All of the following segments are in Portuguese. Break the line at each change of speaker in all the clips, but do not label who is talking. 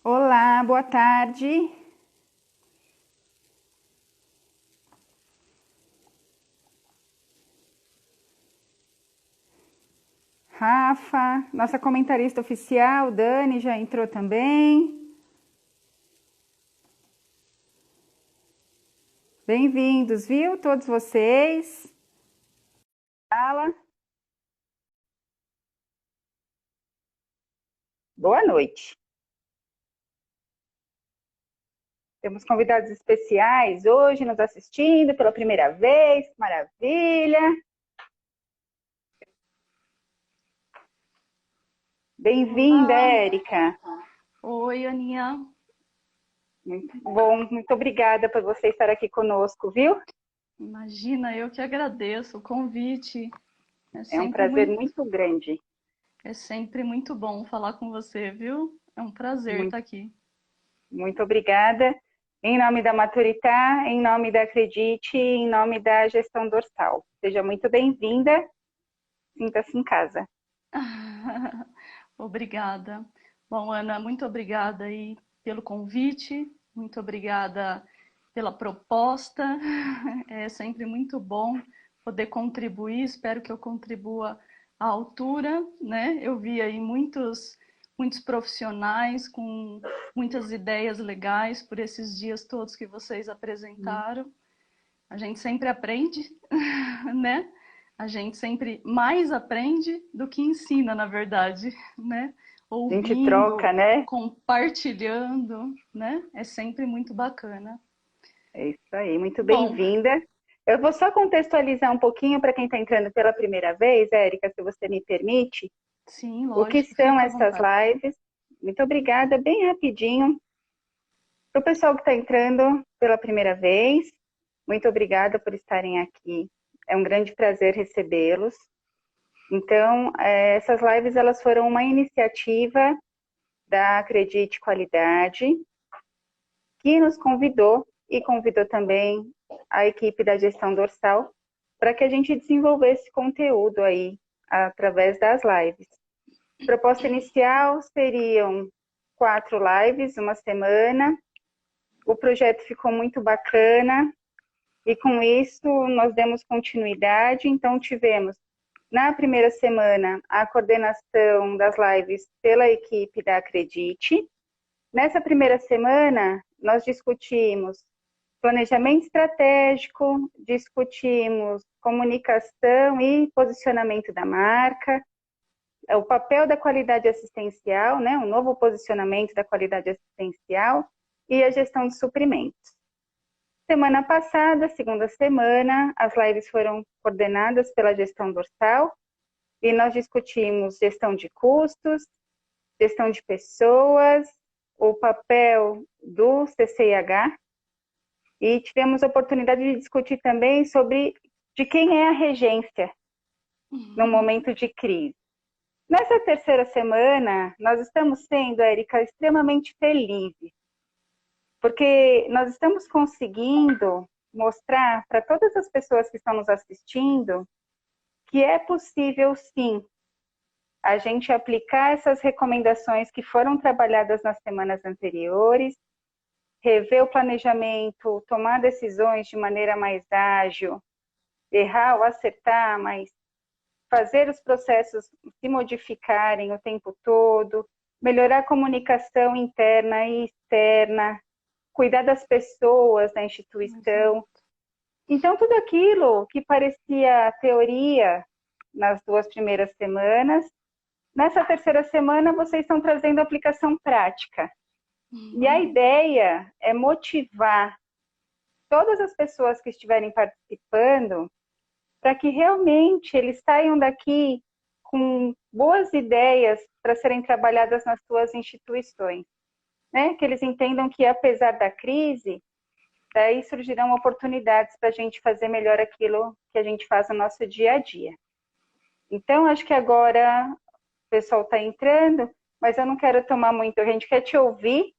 Olá, boa tarde. Rafa, nossa comentarista oficial, Dani, já entrou também. Bem-vindos, viu? Todos vocês. Fala. Boa noite. Temos convidados especiais hoje nos assistindo pela primeira vez. Maravilha. Bem-vinda,
Olá,
Érica.
oi Aninha,
Muito bom, muito obrigada por você estar aqui conosco, viu?
imagina, eu que agradeço o convite. É
É um
sempre
prazer
muito,
muito grande.
é sempre muito bom falar com você, viu? É um prazer
Muito
estar aqui.
Muito obrigada. Em nome da Maturitá, em nome da Acredite, em nome da Gestão Dorsal. Seja muito bem-vinda, sinta-se em casa.
Obrigada. Bom, Ana, muito obrigada aí pelo convite, muito obrigada pela proposta. É sempre muito bom poder contribuir, espero que eu contribua à altura, né? Eu vi aí muitos profissionais com muitas ideias legais por esses dias todos que vocês apresentaram. A gente sempre aprende, né? A gente sempre mais aprende do que ensina, na verdade, né?
A gente
Ouvindo,
troca, né?
compartilhando, né? É sempre muito bacana.
É isso aí, muito
Bom,
bem-vinda. Eu vou só contextualizar um pouquinho para quem está entrando pela primeira vez, Érica, se você me permite,
sim,
o que
lógico,
são
fica à
essas
vontade.
lives. Muito obrigada, bem rapidinho. Para o pessoal que está entrando pela primeira vez, muito obrigada por estarem aqui. É um grande prazer recebê-los. Então, essas lives elas foram uma iniciativa da Acredite Qualidade, que nos convidou e convidou também a equipe da gestão dorsal para que a gente desenvolvesse conteúdo aí através das lives. A proposta inicial seriam 4 lives, uma semana. O projeto ficou muito bacana e com isso nós demos continuidade, então tivemos na primeira semana, a coordenação das lives pela equipe da Acredite. Nessa primeira semana, nós discutimos planejamento estratégico, discutimos comunicação e posicionamento da marca, o papel da qualidade assistencial, né, um novo posicionamento da qualidade assistencial e a gestão de suprimentos. Semana passada, segunda semana, as lives foram coordenadas pela gestão dorsal, e nós discutimos gestão de custos, gestão de pessoas, o papel do CCIH, e tivemos a oportunidade de discutir também sobre de quem é a regência no momento de crise. Nessa terceira semana, nós estamos sendo, Érica, extremamente felizes, porque nós estamos conseguindo mostrar para todas as pessoas que estão nos assistindo que é possível, sim, a gente aplicar essas recomendações que foram trabalhadas nas semanas anteriores, rever o planejamento, tomar decisões de maneira mais ágil, errar ou acertar, mas fazer os processos se modificarem o tempo todo, melhorar a comunicação interna e externa, cuidar das pessoas da instituição.
Exato.
Então, tudo aquilo que parecia teoria nas 2 primeiras semanas, nessa terceira semana, vocês estão trazendo aplicação prática. E a ideia é motivar todas as pessoas que estiverem participando para que realmente eles saiam daqui com boas ideias para serem trabalhadas nas suas instituições. Né? Que eles entendam que, apesar da crise, daí surgirão oportunidades para a gente fazer melhor aquilo que a gente faz no nosso dia a dia. Então, acho que agora o pessoal está entrando, mas eu não quero tomar muito, a gente quer te ouvir.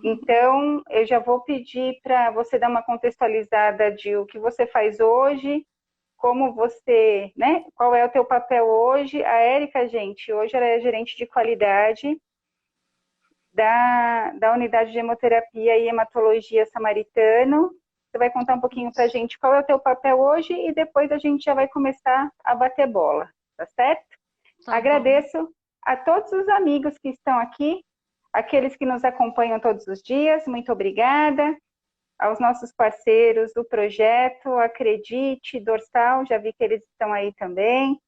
Então, eu já vou pedir para você dar uma contextualizada de o que você faz hoje, como você, né? Qual é o teu papel hoje? A Érica, gente, hoje ela é gerente de qualidade da Unidade de Hemoterapia e Hematologia Samaritano. Você vai contar um pouquinho para a gente qual é o teu papel hoje e depois a gente já vai começar a bater bola, tá certo?
Tá
Agradeço
bom.
a todos os amigos que estão aqui, aqueles que nos acompanham todos os dias, muito obrigada. Aos nossos parceiros do projeto, Acredite, Dorsal, já vi que eles estão aí também.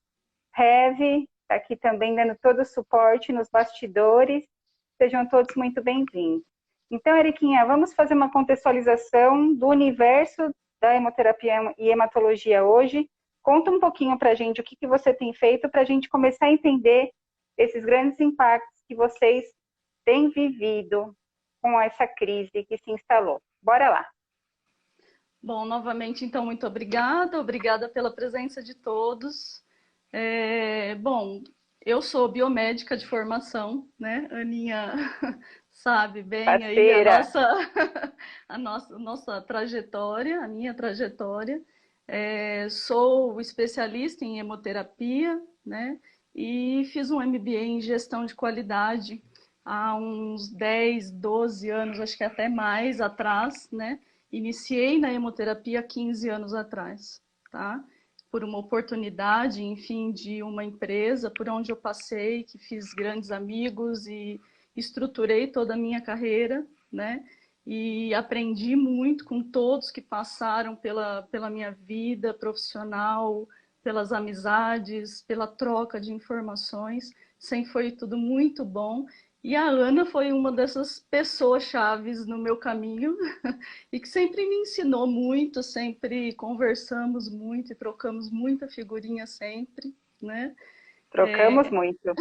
Heavy, está aqui também dando todo o suporte nos bastidores. Sejam todos muito bem-vindos. Então, Eriquinha, vamos fazer uma contextualização do universo da hemoterapia e hematologia hoje. Conta um pouquinho para a gente o que você tem feito para a gente começar a entender esses grandes impactos que vocês têm vivido com essa crise que se instalou. Bora lá!
Bom, novamente, então, muito obrigada pela presença de todos. Bom, eu sou biomédica de formação, né? A Aninha sabe bem aí a
Parceira.
nossa trajetória, a minha trajetória. Sou especialista em hemoterapia, né? E fiz um MBA em gestão de qualidade há uns 10, 12 anos, acho que até mais atrás, né? Iniciei na hemoterapia há 15 anos atrás, tá? Por uma oportunidade, enfim, de uma empresa por onde eu passei, que fiz grandes amigos e estruturei toda a minha carreira, né? E aprendi muito com todos que passaram pela minha vida profissional, pelas amizades, pela troca de informações. Sempre foi tudo muito bom. E a Ana foi uma dessas pessoas chaves no meu caminho e que sempre me ensinou muito, sempre conversamos muito e trocamos muita figurinha sempre, né?
Trocamos muito.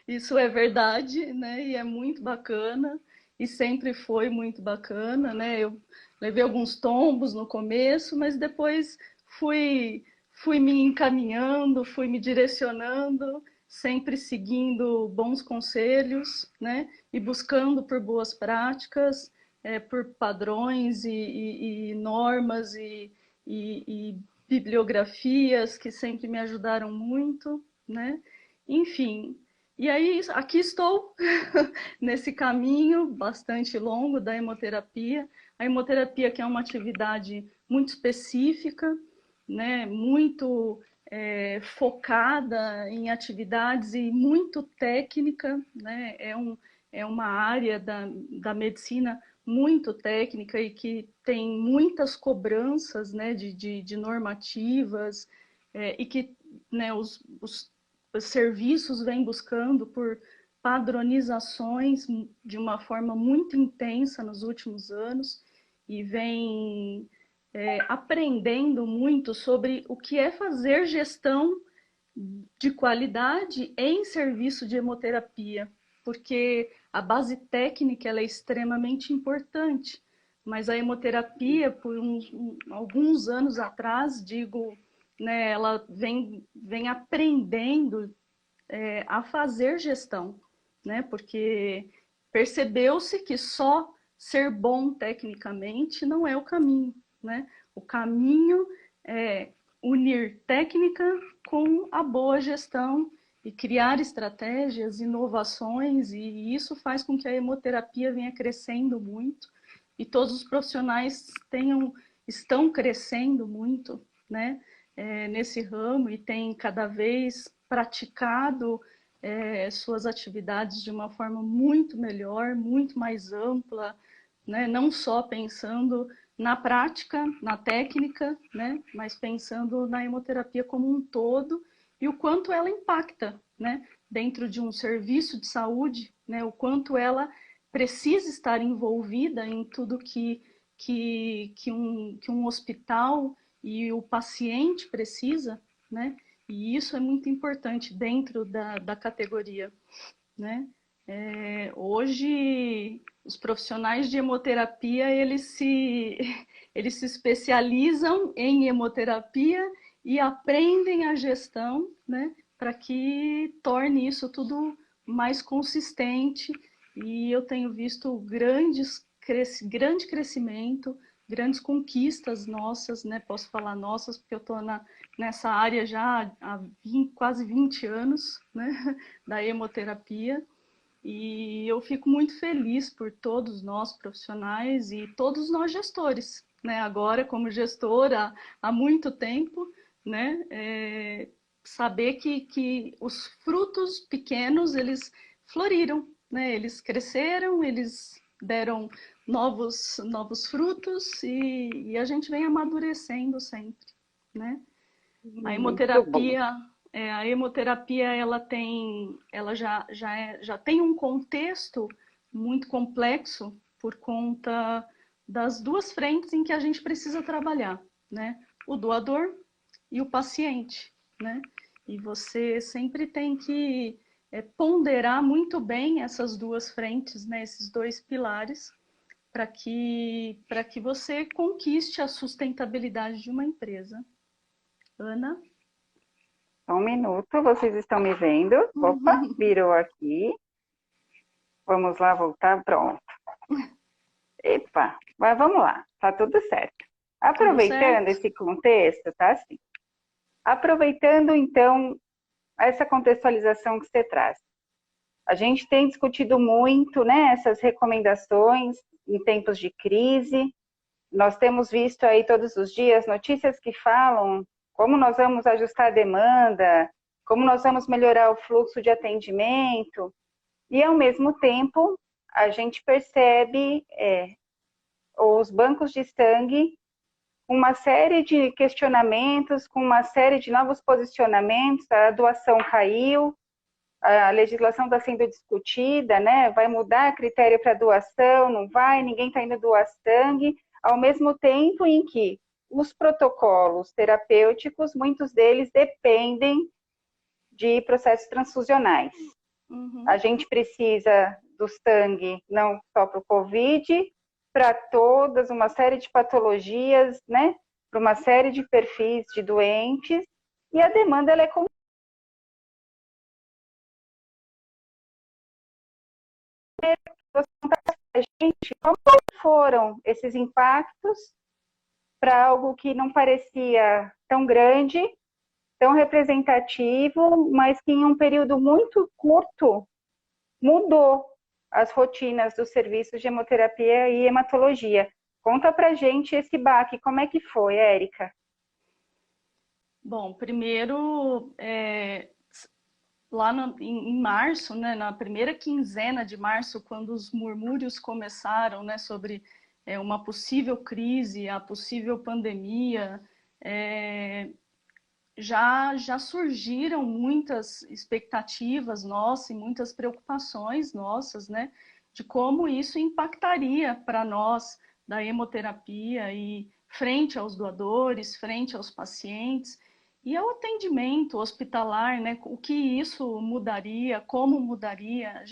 Isso é verdade, né? E é muito bacana e sempre foi muito bacana, né? Eu levei alguns tombos no começo, mas depois fui me encaminhando, fui me direcionando, sempre seguindo bons conselhos, né? E buscando por boas práticas, por padrões e normas e bibliografias que sempre me ajudaram muito, né? Enfim, e aí aqui estou nesse caminho bastante longo da hemoterapia. A hemoterapia que é uma atividade muito específica, né, muito focada em atividades e muito técnica, né, é uma área da medicina muito técnica e que tem muitas cobranças, né, de normativas e que, né, os serviços vêm buscando por padronizações de uma forma muito intensa nos últimos anos e vem aprendendo muito sobre o que é fazer gestão de qualidade em serviço de hemoterapia, porque a base técnica ela é extremamente importante, mas a hemoterapia, por alguns anos atrás, digo, né, ela vem aprendendo a fazer gestão, né, porque percebeu-se que só ser bom tecnicamente não é o caminho, né? O caminho é unir técnica com a boa gestão e criar estratégias, inovações, e isso faz com que a hemoterapia venha crescendo muito e todos os profissionais estão crescendo muito, né, nesse ramo e têm cada vez praticado suas atividades de uma forma muito melhor, muito mais ampla, né, não só pensando na prática, na técnica, né, mas pensando na hemoterapia como um todo e o quanto ela impacta, né, dentro de um serviço de saúde, né, o quanto ela precisa estar envolvida em tudo que um hospital e o paciente precisa, né, e isso é muito importante dentro da categoria, né. Hoje, os profissionais de hemoterapia, eles se especializam em hemoterapia e aprendem a gestão, né, para que torne isso tudo mais consistente. E eu tenho visto grande crescimento, grandes conquistas nossas, né, posso falar nossas, porque eu estou nessa área já há quase 20 anos, né, da hemoterapia. E eu fico muito feliz por todos nós profissionais e todos nós gestores, né? Agora, como gestora há muito tempo, né? Saber que os frutos pequenos, eles floriram, né? Eles cresceram, eles deram novos frutos e a gente vem amadurecendo sempre, né? A
Muito bom.
hemoterapia, ela já tem um contexto muito complexo por conta das duas frentes em que a gente precisa trabalhar, né? O doador e o paciente, né? E você sempre tem que ponderar muito bem essas duas frentes, né? Esses dois pilares, para que você conquiste a sustentabilidade de uma empresa. Ana?
Só um minuto, vocês estão me vendo? Opa, virou aqui. Vamos lá, voltar, pronto. Epa, mas vamos lá, tá tudo certo.
Tudo
Aproveitando
certo?
esse contexto, tá assim. Aproveitando, então, essa contextualização que você traz. A gente tem discutido muito, né, essas recomendações em tempos de crise. Nós temos visto aí todos os dias notícias que falam como nós vamos ajustar a demanda, como nós vamos melhorar o fluxo de atendimento, e ao mesmo tempo a gente percebe os bancos de sangue com uma série de questionamentos, com uma série de novos posicionamentos, a doação caiu, a legislação está sendo discutida, né? Vai mudar critério para doação, não vai, ninguém está indo doar sangue, ao mesmo tempo em que os protocolos terapêuticos, muitos deles dependem de processos transfusionais. A gente precisa do sangue não só para o Covid, para todas, uma série de patologias, né? Para uma série de perfis de doentes, e a demanda ela é gente, como foram esses impactos para algo que não parecia tão grande, tão representativo, mas que em um período muito curto mudou as rotinas dos serviços de hemoterapia e hematologia. Conta pra gente esse baque, como é que foi, Érica?
Bom, primeiro, lá em março, né, na primeira quinzena de março, quando os murmúrios começaram, né, sobre uma possível crise, a possível pandemia, já surgiram muitas expectativas nossas e muitas preocupações nossas, né, de como isso impactaria para nós da hemoterapia e frente aos doadores, frente aos pacientes e ao atendimento hospitalar, né, o que isso mudaria, como mudaria,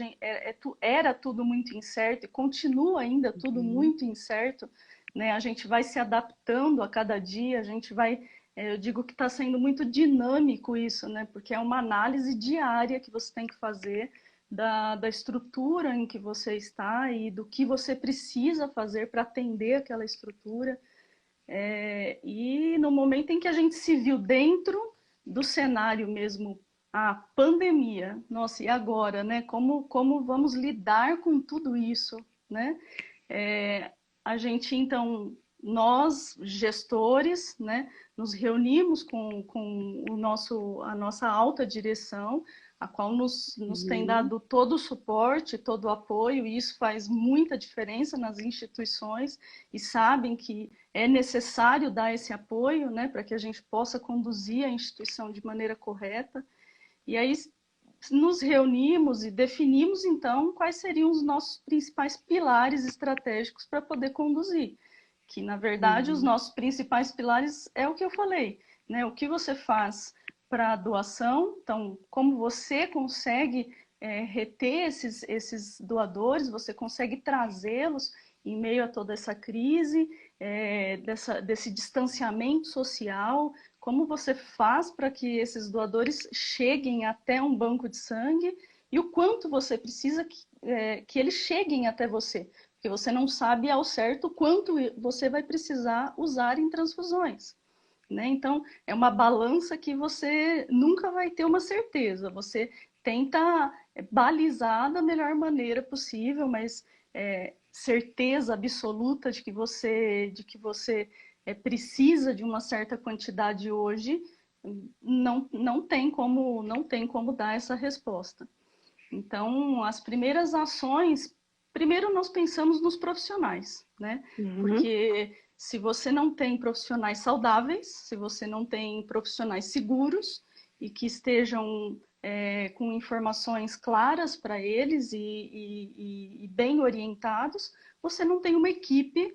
era tudo muito incerto e continua ainda tudo muito incerto, né, a gente vai se adaptando a cada dia, a gente vai eu digo que está sendo muito dinâmico isso, né? Porque é uma análise diária que você tem que fazer da estrutura em que você está e do que você precisa fazer para atender aquela estrutura. E no momento em que a gente se viu dentro do cenário mesmo, a pandemia, nossa, e agora, né? Como vamos lidar com tudo isso, né? A gente, então, nós, gestores, né, nos reunimos com a nossa alta direção, a qual nos tem dado todo o suporte, todo o apoio, e isso faz muita diferença nas instituições, e sabem que é necessário dar esse apoio, né, para que a gente possa conduzir a instituição de maneira correta. E aí nos reunimos e definimos, então, quais seriam os nossos principais pilares estratégicos para poder conduzir. Que, na verdade, os nossos principais pilares é o que eu falei, né? O que você faz para a doação, então, como você consegue reter esses doadores, você consegue trazê-los em meio a toda essa crise, desse distanciamento social, como você faz para que esses doadores cheguem até um banco de sangue e o quanto você precisa que eles cheguem até você, porque você não sabe ao certo quanto você vai precisar usar em transfusões. né? Então, é uma balança que você nunca vai ter uma certeza. Você tenta balizar da melhor maneira possível, mas certeza absoluta de que você precisa de uma certa quantidade hoje, não tem como dar essa resposta. Então, as primeiras ações, primeiro nós pensamos nos profissionais, né? Porque se você não tem profissionais saudáveis, se você não tem profissionais seguros e que estejam com informações claras para eles e bem orientados, você não tem uma equipe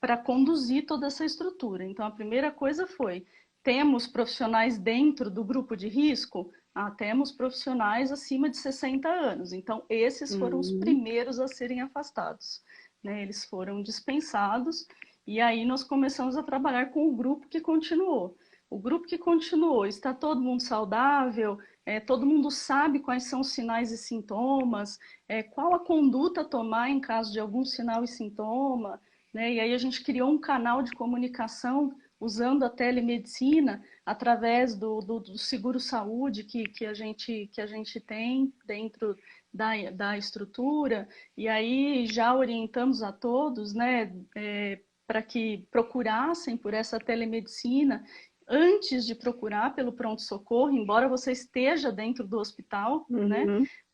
para conduzir toda essa estrutura. Então, a primeira coisa foi, temos profissionais dentro do grupo de risco? Temos profissionais acima de 60 anos. Então, esses foram os primeiros a serem afastados, né? Eles foram dispensados e aí nós começamos a trabalhar com o grupo que continuou. O grupo que continuou, está todo mundo saudável? Todo mundo sabe quais são os sinais e sintomas? Qual a conduta a tomar em caso de algum sinal e sintoma? Né? E aí a gente criou um canal de comunicação usando a telemedicina através do seguro-saúde que a gente tem dentro da estrutura, e aí já orientamos a todos, né, para que procurassem por essa telemedicina antes de procurar pelo pronto-socorro, embora você esteja dentro do hospital, né?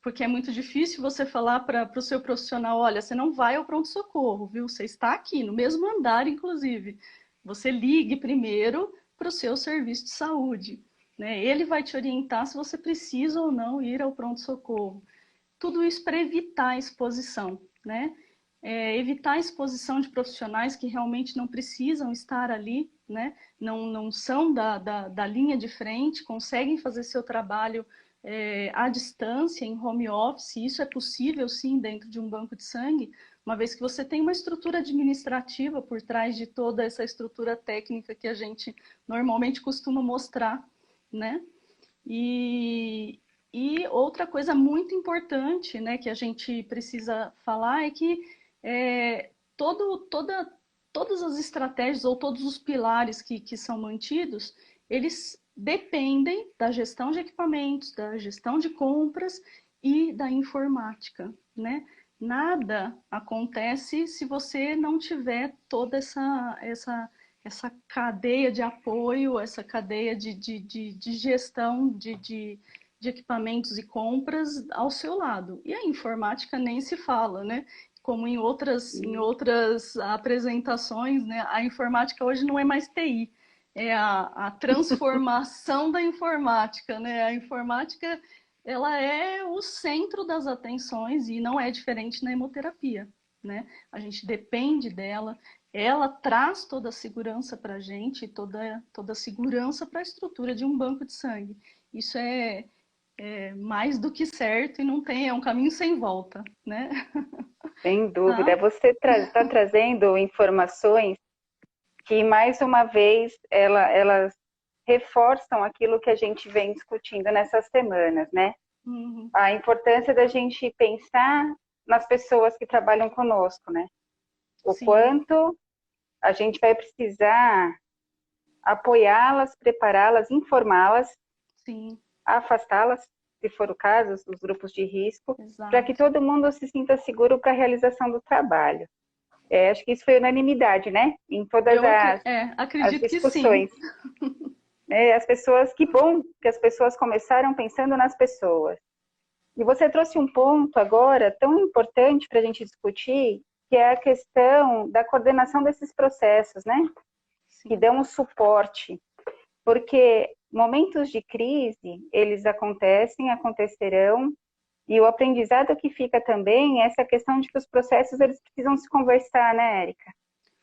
Porque é muito difícil você falar para o seu profissional, olha, você não vai ao pronto-socorro, viu? Você está aqui, no mesmo andar, inclusive. Você ligue primeiro para o seu serviço de saúde, né? Ele vai te orientar se você precisa ou não ir ao pronto-socorro. Tudo isso para evitar a exposição, né? Evitar a exposição de profissionais que realmente não precisam estar ali, né? Não são da linha de frente, conseguem fazer seu trabalho à distância, em home office. Isso é possível, sim, dentro de um banco de sangue, uma vez que você tem uma estrutura administrativa por trás de toda essa estrutura técnica que a gente normalmente costuma mostrar, né? E outra coisa muito importante, né, que a gente precisa falar é que todas as estratégias ou todos os pilares que são mantidos, eles dependem da gestão de equipamentos, da gestão de compras e da informática, né? Nada acontece se você não tiver toda essa cadeia de apoio, essa cadeia de gestão de equipamentos e compras ao seu lado. E a informática nem se fala, né? Como em outras apresentações, né? A informática hoje não é mais TI, é a transformação da informática, né? A informática, ela é o centro das atenções e não é diferente na hemoterapia, né? A gente depende dela, ela traz toda a segurança para a gente, toda a segurança para a estrutura de um banco de sangue. Isso é mais do que certo e não tem, é um caminho sem volta, né?
Sem dúvida.
Tá?
Você está trazendo informações que, mais uma vez, elas reforçam aquilo que a gente vem discutindo nessas semanas, né? A importância da gente pensar nas pessoas que trabalham conosco, né? O
Sim.
quanto a gente vai precisar apoiá-las, prepará-las, informá-las, afastá-las, se for o caso, os grupos de risco, para que todo mundo se sinta seguro para a realização do trabalho. Acho que isso foi unanimidade, né? Em todas as discussões.
Que sim.
As pessoas, que bom que as pessoas começaram pensando nas pessoas. E você trouxe um ponto agora tão importante para a gente discutir, que é a questão da coordenação desses processos, né? Sim. Que dão um suporte. Porque momentos de crise, eles acontecerão, e o aprendizado que fica também é essa questão de que os processos eles precisam se conversar, né, Érica?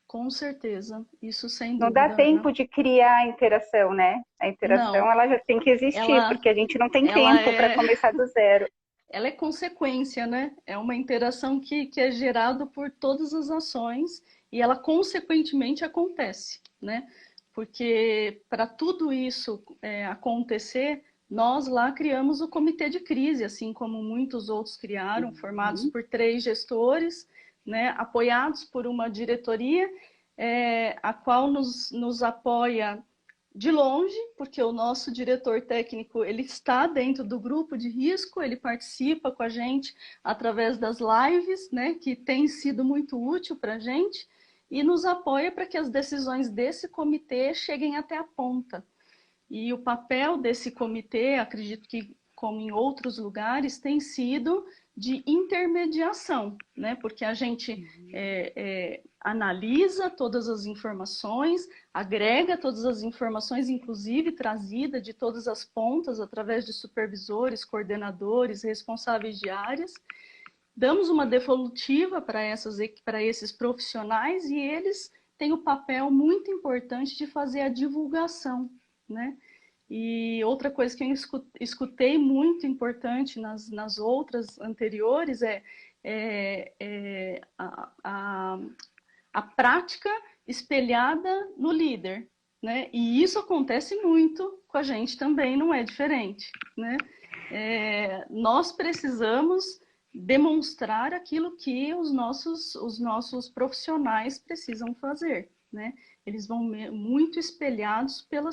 Com certeza, isso sem
dúvida. Não dá tempo de criar a interação, né? A interação, ela já tem que existir, porque a gente não tem tempo para começar do zero.
Ela é consequência, né? É uma interação que é gerada por todas as ações e ela consequentemente acontece, né? Porque para tudo isso acontecer, nós lá criamos o comitê de crise, assim como muitos outros criaram, formados por 3 gestores, né, apoiados por uma diretoria, a qual nos apoia de longe, porque o nosso diretor técnico, ele está dentro do grupo de risco, ele participa com a gente através das lives, né, que tem sido muito útil para a gente, e nos apoia para que as decisões desse comitê cheguem até a ponta. E o papel desse comitê, acredito que como em outros lugares, tem sido de intermediação, né? Porque a gente analisa todas as informações, agrega todas as informações, inclusive trazida de todas as pontas, através de supervisores, coordenadores, responsáveis de áreas, damos uma devolutiva para esses profissionais e eles têm o papel muito importante de fazer a divulgação, né? E outra coisa que eu escutei muito importante nas outras anteriores a prática espelhada no líder, né? E isso acontece muito com a gente também, não é diferente, né? Nós precisamos demonstrar aquilo que os nossos profissionais precisam fazer, né? Eles vão muito espelhados pela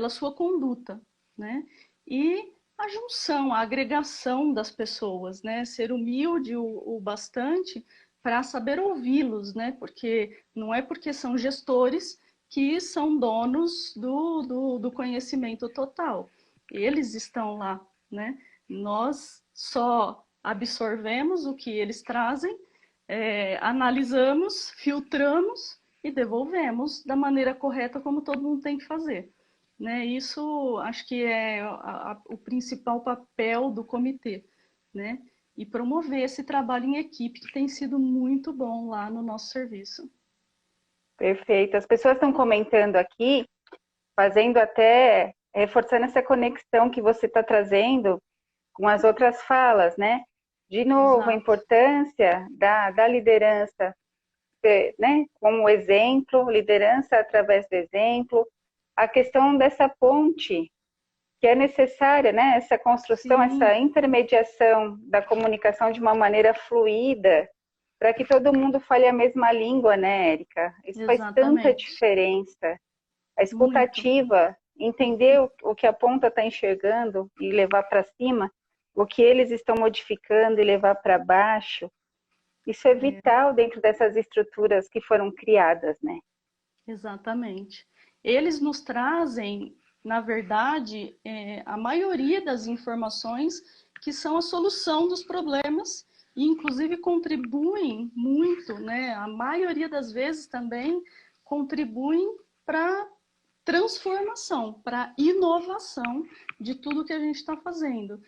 sua conduta, né? E a junção, a agregação das pessoas, né? Ser humilde o bastante para saber ouvi-los, né? Porque não é porque são gestores que são donos do conhecimento total. Eles estão lá, né? Nós só absorvemos o que eles trazem, analisamos, filtramos e devolvemos da maneira correta como todo mundo tem que fazer. Né? Isso acho que é o principal papel do comitê, né? E promover esse trabalho em equipe que tem sido muito bom lá no nosso serviço.
Perfeito. As pessoas estão comentando aqui, fazendo até, reforçando essa conexão que você está trazendo com as outras falas, né? De novo, a importância da liderança, né? Como exemplo, liderança através do exemplo, a questão dessa ponte que é necessária, né? Essa construção, sim, essa intermediação da comunicação de uma maneira fluida, para que todo mundo fale a mesma língua, né, Érica? Isso faz tanta diferença. A escutativa, entender o que a ponta está enxergando e levar para cima, o que eles estão modificando e levar para baixo, isso é vital dentro dessas estruturas que foram criadas, né?
Exatamente. Eles nos trazem, na verdade, a maioria das informações que são a solução dos problemas e, inclusive, contribuem muito, né? A maioria das vezes também contribuem para transformação, para inovação de tudo que a gente está fazendo.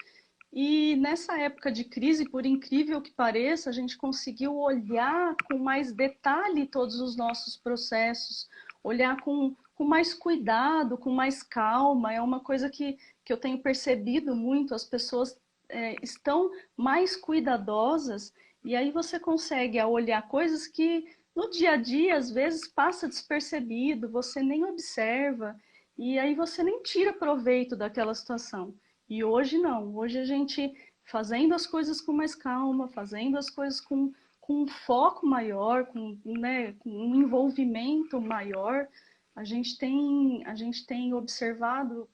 E nessa época de crise, por incrível que pareça, a gente conseguiu olhar com mais detalhe todos os nossos processos, olhar com mais cuidado, com mais calma. É uma coisa que eu tenho percebido muito, as pessoas estão mais cuidadosas, e aí você consegue olhar coisas que no dia a dia, às vezes, passa despercebido, você nem observa, e aí você nem tira proveito daquela situação. E hoje não, hoje a gente fazendo as coisas com mais calma, fazendo as coisas com um foco maior, né, com um envolvimento maior, a gente tem observado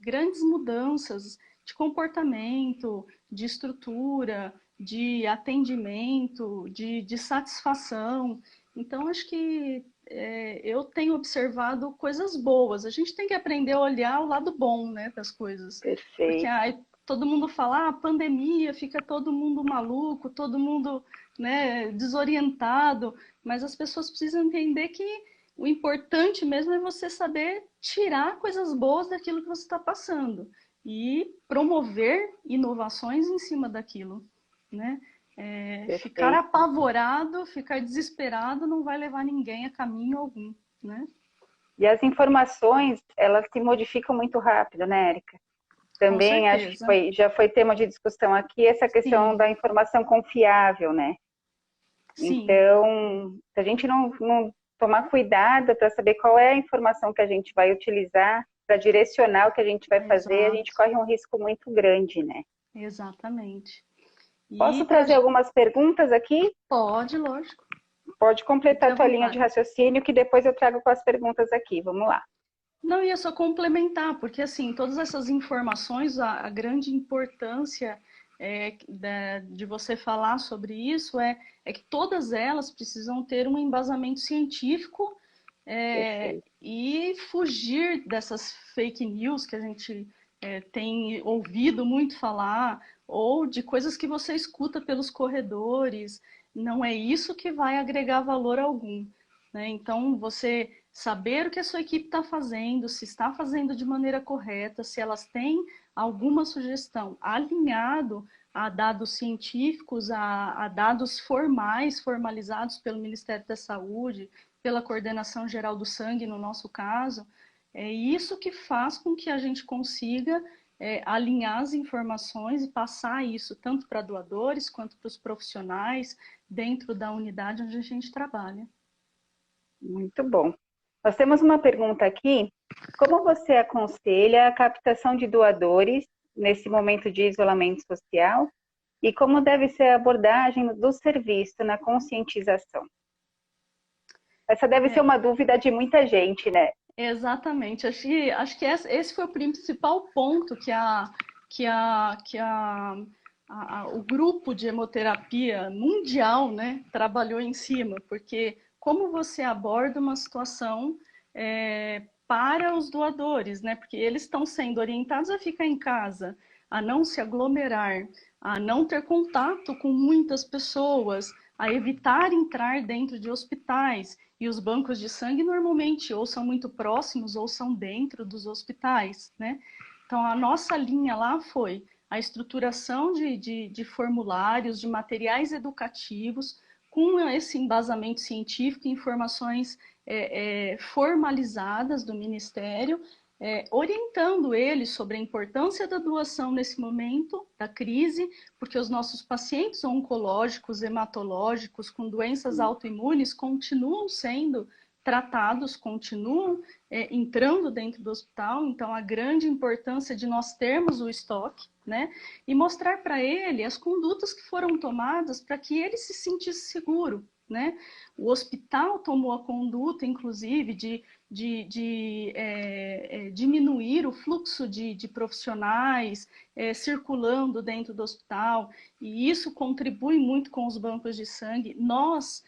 grandes mudanças de comportamento, de estrutura, de atendimento, de satisfação. Então, acho que eu tenho observado coisas boas. A gente tem que aprender a olhar o lado bom, né, das coisas.
Perfeito.
Porque todo mundo fala, pandemia, fica todo mundo maluco, todo mundo, né, desorientado, mas as pessoas precisam entender que o importante mesmo é você saber tirar coisas boas daquilo que você está passando e promover inovações em cima daquilo, né? Ficar apavorado, ficar desesperado não vai levar ninguém a caminho algum, né?
E as informações, elas se modificam muito rápido, né, Érica? Também acho que já foi tema de discussão aqui, essa questão da informação confiável, né? Sim. Então, se a gente não tomar cuidado para saber qual é a informação que a gente vai utilizar para direcionar o que a gente vai fazer, a gente corre um risco muito grande, né?
Exatamente.
Posso trazer algumas perguntas aqui?
Pode, lógico.
Pode completar a tua linha de raciocínio, que depois eu trago com as perguntas aqui. Vamos lá.
Não, ia só complementar, porque assim, todas essas informações, a grande importância de você falar sobre isso é que todas elas precisam ter um embasamento científico
Perfeito.
e fugir dessas fake news que a gente tem ouvido muito falar, ou de coisas que você escuta pelos corredores. Não é isso que vai agregar valor algum, né? Então, você saber o que a sua equipe está fazendo, se está fazendo de maneira correta, se elas têm alguma sugestão alinhado a dados científicos, a dados formais, formalizados pelo Ministério da Saúde, pela Coordenação Geral do Sangue, no nosso caso, é isso que faz com que a gente consiga alinhar as informações e passar isso tanto para doadores quanto para os profissionais dentro da unidade onde a gente trabalha.
Muito bom. Nós temos uma pergunta aqui. Como você aconselha a captação de doadores nesse momento de isolamento social? E como deve ser a abordagem do serviço na conscientização? Essa deve ser uma dúvida de muita gente, né?
Exatamente. Acho que esse foi o principal ponto o grupo de hemoterapia mundial, né, trabalhou em cima, porque como você aborda uma situação para os doadores, né? Porque eles estão sendo orientados a ficar em casa, a não se aglomerar, a não ter contato com muitas pessoas, a evitar entrar dentro de hospitais. E os bancos de sangue normalmente ou são muito próximos ou são dentro dos hospitais, né? Então a nossa linha lá foi a estruturação de formulários, de materiais educativos, com esse embasamento científico e informações formalizadas do Ministério, orientando eles sobre a importância da doação nesse momento da crise, porque os nossos pacientes oncológicos, hematológicos, com doenças autoimunes, continuam sendo tratados, continuam entrando dentro do hospital, então a grande importância de nós termos o estoque, né? E mostrar para ele as condutas que foram tomadas para que ele se sentisse seguro, né? O hospital tomou a conduta, inclusive, de diminuir o fluxo de profissionais circulando dentro do hospital, e isso contribui muito com os bancos de sangue. Nós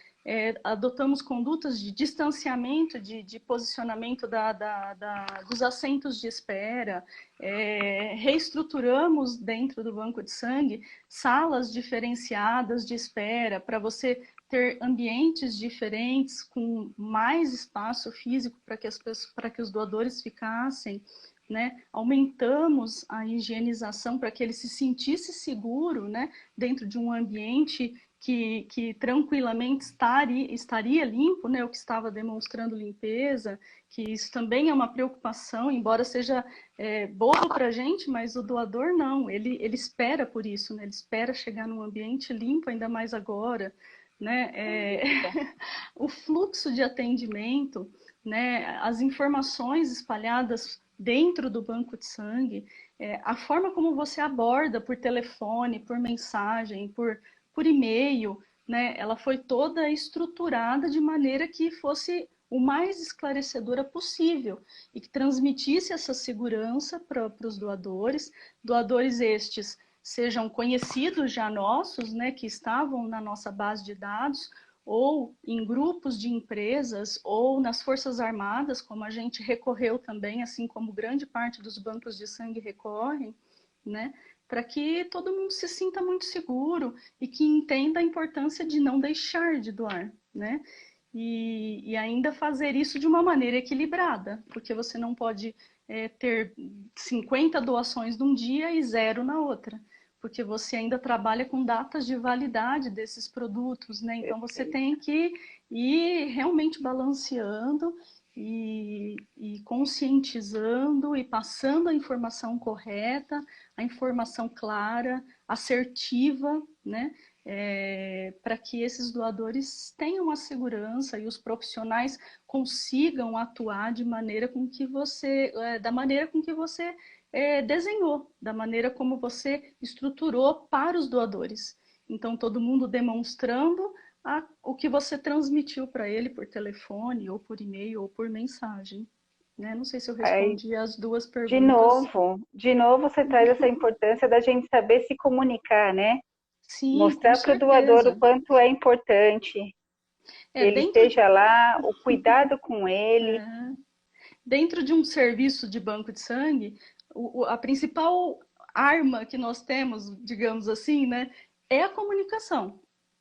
adotamos condutas de distanciamento, de posicionamento dos assentos de espera, reestruturamos dentro do banco de sangue salas diferenciadas de espera para você ter ambientes diferentes com mais espaço físico para que os doadores ficassem, né? Aumentamos a higienização para que ele se sentisse seguro, né? Dentro de um ambiente que tranquilamente estaria limpo, né? O que estava demonstrando limpeza, que isso também é uma preocupação, embora seja bobo para a gente, mas o doador não, ele espera por isso, né? Ele espera chegar num ambiente limpo, ainda mais agora, né? O fluxo de atendimento, né? As informações espalhadas dentro do banco de sangue, a forma como você aborda por telefone, por mensagem, por e-mail, né? Ela foi toda estruturada de maneira que fosse o mais esclarecedora possível e que transmitisse essa segurança para os doadores, doadores estes sejam conhecidos já nossos, né, que estavam na nossa base de dados, ou em grupos de empresas, ou nas Forças Armadas, como a gente recorreu também, assim como grande parte dos bancos de sangue recorrem, né, para que todo mundo se sinta muito seguro e que entenda a importância de não deixar de doar, né? E ainda fazer isso de uma maneira equilibrada, porque você não pode ter 50 doações num dia e zero na outra, porque você ainda trabalha com datas de validade desses produtos, né? Então você tem que ir realmente balanceando e conscientizando e passando a informação correta, a informação clara, assertiva, né? Para que esses doadores tenham a segurança e os profissionais consigam atuar de maneira com que você, da maneira com que você desenhou, da maneira como você estruturou para os doadores. Então, todo mundo demonstrando o que você transmitiu para ele por telefone, ou por e-mail, ou por mensagem. né? Não sei se eu
Aí,
respondi as duas
de
perguntas.
novo, você traz essa importância da gente saber se comunicar, né?
Sim, com
Mostrar para o doador o
certeza.
quanto é importante que
É,
ele esteja lá, o cuidado com ele.
é, dentro de um serviço de banco de sangue, a principal arma que nós temos, digamos assim, né, é a comunicação.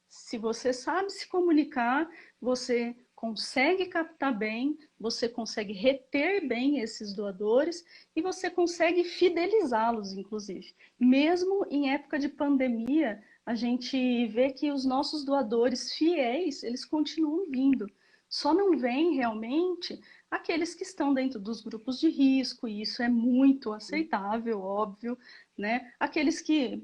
Se você sabe se comunicar, você consegue captar bem, você consegue reter bem esses doadores e você consegue fidelizá-los, inclusive. Mesmo em época de pandemia, a gente vê que os nossos doadores fiéis, eles continuam vindo. Só não vêm realmente aqueles que estão dentro dos grupos de risco, e isso é muito aceitável, óbvio, né? Aqueles que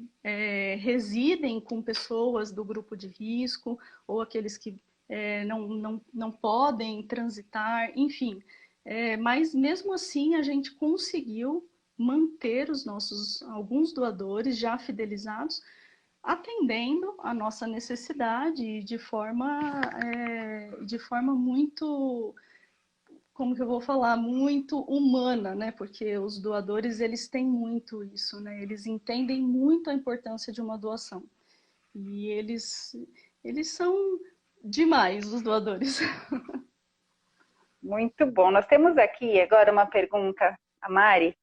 residem com pessoas do grupo de risco, ou aqueles que não podem transitar, enfim. Mas mesmo assim a gente conseguiu manter os nossos alguns doadores já fidelizados, atendendo a nossa necessidade de forma muito, como que eu vou falar, muito humana, né? Porque os doadores, eles têm muito isso, né? Eles entendem muito a importância de uma doação. E eles são demais, os doadores.
Muito bom. Nós temos aqui agora uma pergunta, a Mari.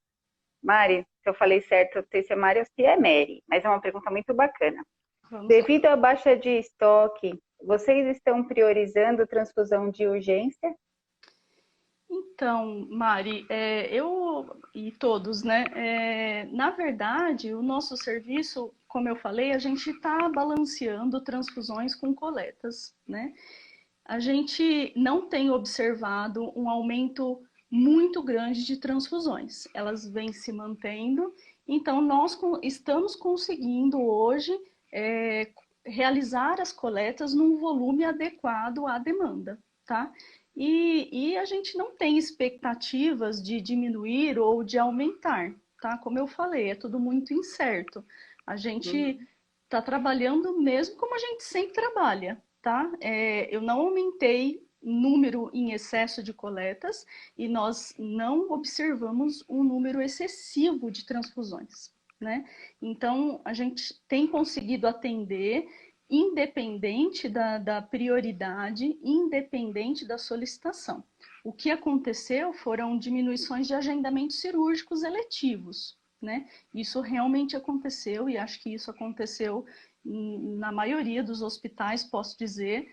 Mari, se eu falei certo, eu não sei se é Mari ou se é Mary, mas é uma pergunta muito bacana.
Vamos lá.
Devido à baixa de estoque, vocês estão priorizando transfusão de urgência?
Então, Mari, eu e todos, né? Na verdade, o nosso serviço, como eu falei, a gente está balanceando transfusões com coletas, né? A gente não tem observado um aumento muito grande de transfusões. Elas vêm se mantendo, então nós estamos conseguindo hoje realizar as coletas num volume adequado à demanda, tá? E a gente não tem expectativas de diminuir ou de aumentar, tá? Como eu falei, é tudo muito incerto. A gente está trabalhando mesmo como a gente sempre trabalha, tá? Eu não aumentei número em excesso de coletas e nós não observamos um número excessivo de transfusões, né? Então, a gente tem conseguido atender independente da prioridade, independente da solicitação. O que aconteceu foram diminuições de agendamentos cirúrgicos eletivos, né? Isso realmente aconteceu e acho que isso aconteceu na maioria dos hospitais, posso dizer,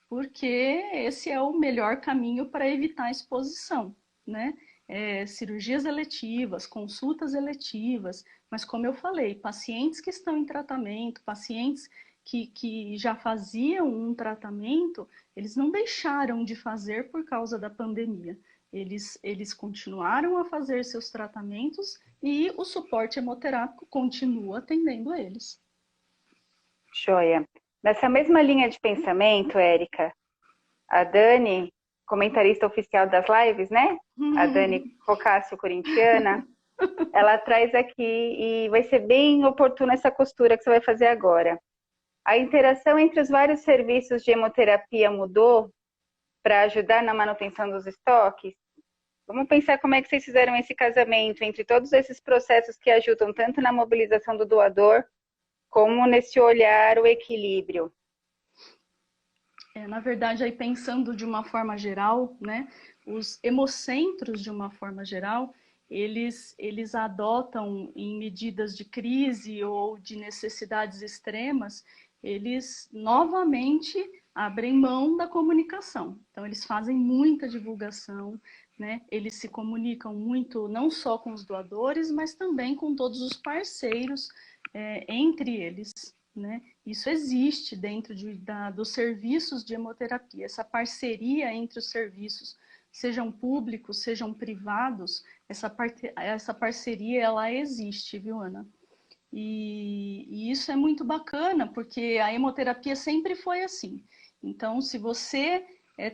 porque esse é o melhor caminho para evitar a exposição, né? Cirurgias eletivas, consultas eletivas, mas como eu falei, pacientes que estão em tratamento, pacientes que já faziam um tratamento, eles não deixaram de fazer por causa da pandemia. Eles continuaram a fazer seus tratamentos e o suporte hemoterápico continua atendendo eles.
Joia. Nessa mesma linha de pensamento, Érica, a Dani, comentarista oficial das lives, né? A Dani Focácio Corintiana, ela traz aqui, e vai ser bem oportuna essa costura que você vai fazer agora. A interação entre os vários serviços de hemoterapia mudou para ajudar na manutenção dos estoques? Vamos pensar como é que vocês fizeram esse casamento entre todos esses processos que ajudam tanto na mobilização do doador, como nesse olhar, o equilíbrio.
Na verdade, aí pensando de uma forma geral, né, os hemocentros, de uma forma geral, eles adotam em medidas de crise ou de necessidades extremas, eles novamente abrem mão da comunicação. Então, eles fazem muita divulgação, né? Eles se comunicam muito, não só com os doadores, mas também com todos os parceiros entre eles, né? Isso existe dentro dos serviços de hemoterapia, essa parceria entre os serviços, sejam públicos, sejam privados, essa parceria ela existe, viu, Ana? E isso é muito bacana, porque a hemoterapia sempre foi assim. Então, se você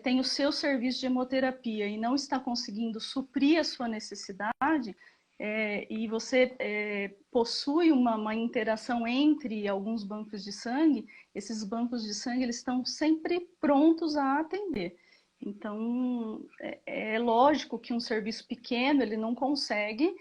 tem o seu serviço de hemoterapia e não está conseguindo suprir a sua necessidade, e você possui uma interação entre alguns bancos de sangue, esses bancos de sangue eles estão sempre prontos a atender. Então, é lógico que um serviço pequeno, ele não consegue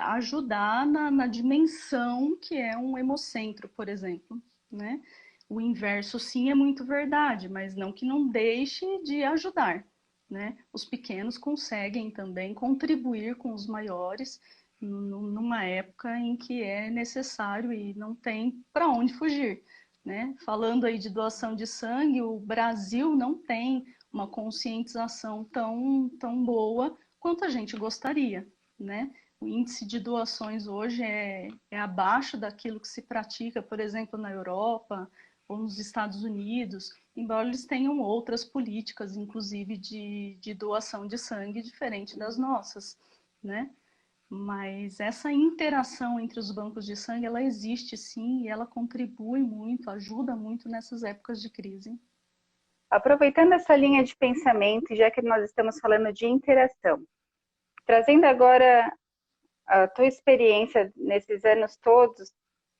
ajudar na dimensão que é um hemocentro, por exemplo, né? O inverso, sim, é muito verdade, mas não que não deixe de ajudar, né? Os pequenos conseguem também contribuir com os maiores numa época em que é necessário e não tem para onde fugir, né? Falando aí de doação de sangue, o Brasil não tem uma conscientização tão boa quanto a gente gostaria, né? O índice de doações hoje é abaixo daquilo que se pratica, por exemplo, na Europa ou nos Estados Unidos, embora eles tenham outras políticas, inclusive de doação de sangue, diferente das nossas, né? Mas essa interação entre os bancos de sangue, ela existe sim, e ela contribui muito, ajuda muito nessas épocas de crise.
Aproveitando essa linha de pensamento, já que nós estamos falando de interação, trazendo agora a tua experiência nesses anos todos,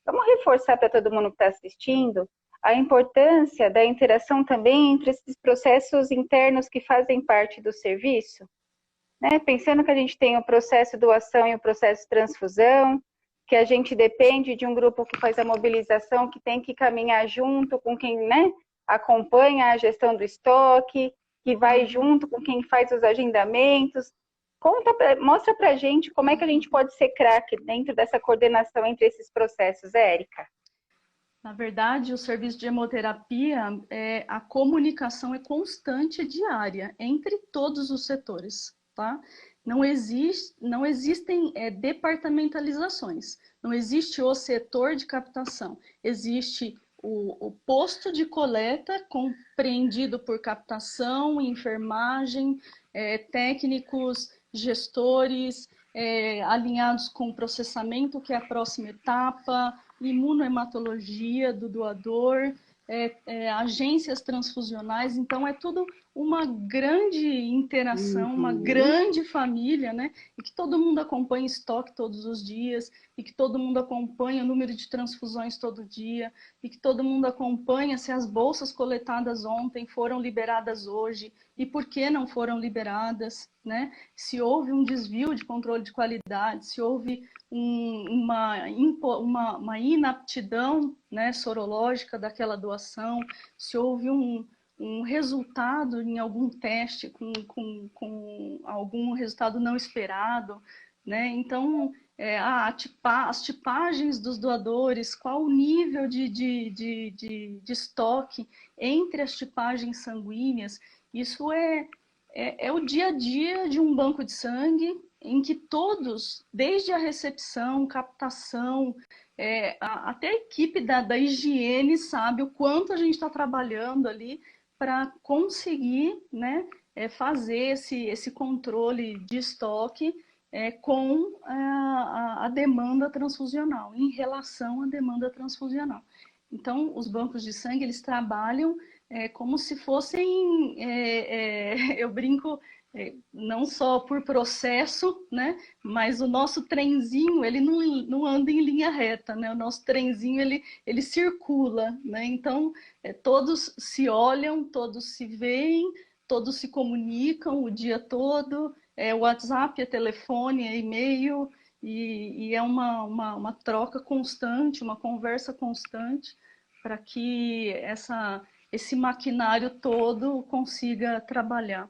vamos reforçar para todo mundo que está assistindo a importância da interação também entre esses processos internos que fazem parte do serviço, né? Pensando que a gente tem o processo doação e o processo transfusão, que a gente depende de um grupo que faz a mobilização, que tem que caminhar junto com quem, né, acompanha a gestão do estoque, que vai junto com quem faz os agendamentos. Mostra pra gente como é que a gente pode ser craque dentro dessa coordenação entre esses processos, Érica.
Na verdade, o serviço de hemoterapia, a comunicação é constante e diária entre todos os setores, tá? Não existem departamentalizações, não existe o setor de captação, existe o posto de coleta compreendido por captação, enfermagem, técnicos, gestores, alinhados com o processamento, que é a próxima etapa, imunohematologia do doador, agências transfusionais, então é tudo uma grande interação, uma grande família, né? E que todo mundo acompanha estoque todos os dias, e que todo mundo acompanha o número de transfusões todo dia, e que todo mundo acompanha se as bolsas coletadas ontem foram liberadas hoje, e por que não foram liberadas, né? Se houve um desvio de controle de qualidade, se houve uma inaptidão, né, sorológica daquela doação, se houve um resultado em algum teste com algum resultado não esperado, né? Então, as tipagens dos doadores, qual o nível de estoque entre as tipagens sanguíneas, isso é o dia a dia de um banco de sangue em que todos, desde a recepção, captação, até a equipe da higiene sabe o quanto a gente está trabalhando ali para conseguir, né, fazer esse controle de estoque com a demanda transfusional, em relação à demanda transfusional. Então, os bancos de sangue, eles trabalham como se fossem, eu brinco, não só por processo, né? Mas o nosso trenzinho, ele não anda em linha reta, né? O nosso trenzinho, ele circula, né? Então, todos se olham, todos se veem, todos se comunicam o dia todo, WhatsApp, telefone, e-mail, e é uma troca constante, uma conversa constante, para que esse maquinário todo consiga trabalhar.